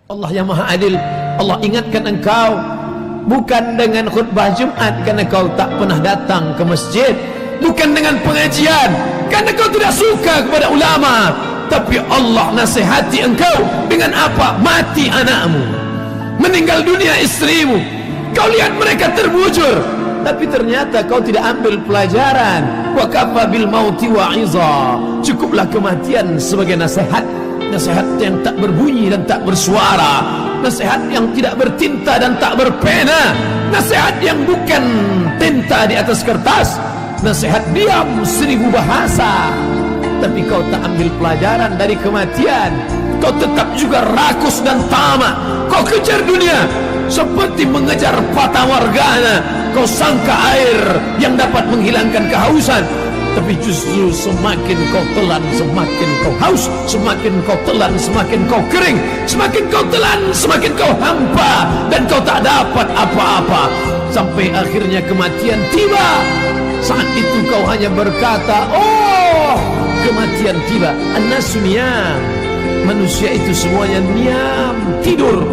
Allah yang maha adil. Allah ingatkan engkau bukan dengan khutbah Jumat karena kau tak pernah datang ke masjid, bukan dengan pengajian karena kau tidak suka kepada ulama, tapi Allah nasihati engkau dengan apa? Mati anakmu, meninggal dunia istrimu, kau lihat mereka terbujur, tapi ternyata kau tidak ambil pelajaran. Wa kafa bil mauti wa'iza, cukuplah kematian sebagai nasihat. Nasihat yang tak berbunyi dan tak bersuara, nasihat yang tidak bertinta dan tak berpena, nasihat yang bukan tinta di atas kertas, nasihat diam 1000 bahasa. Tapi kau tak ambil pelajaran dari kematian, kau tetap juga rakus dan tamak. Kau kejar dunia seperti mengejar fata morgana. Kau sangka air yang dapat menghilangkan kehausan, tapi justru semakin kau telan semakin kau haus, semakin kau telan semakin kau kering, semakin kau telan semakin kau hampa, dan kau tak dapat apa-apa sampai akhirnya kematian tiba. Saat itu kau hanya berkata, oh kematian tiba. An-nasu niyam, manusia itu semuanya niam, tidur.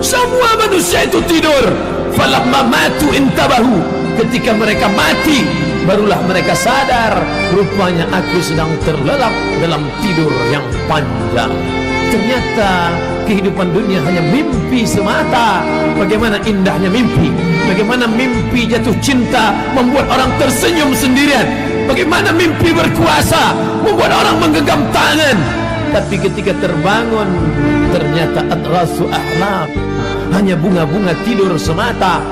Semua manusia itu tidur. Falamma matu intabahu, ketika mereka mati barulah mereka sadar, rupanya aku sedang terlelap dalam tidur yang panjang. Ternyata kehidupan dunia hanya mimpi semata. Bagaimana indahnya mimpi, bagaimana mimpi jatuh cinta membuat orang tersenyum sendirian, bagaimana mimpi berkuasa membuat orang menggenggam tangan. Tapi ketika terbangun ternyata adrasu ahlam, hanya bunga-bunga tidur semata.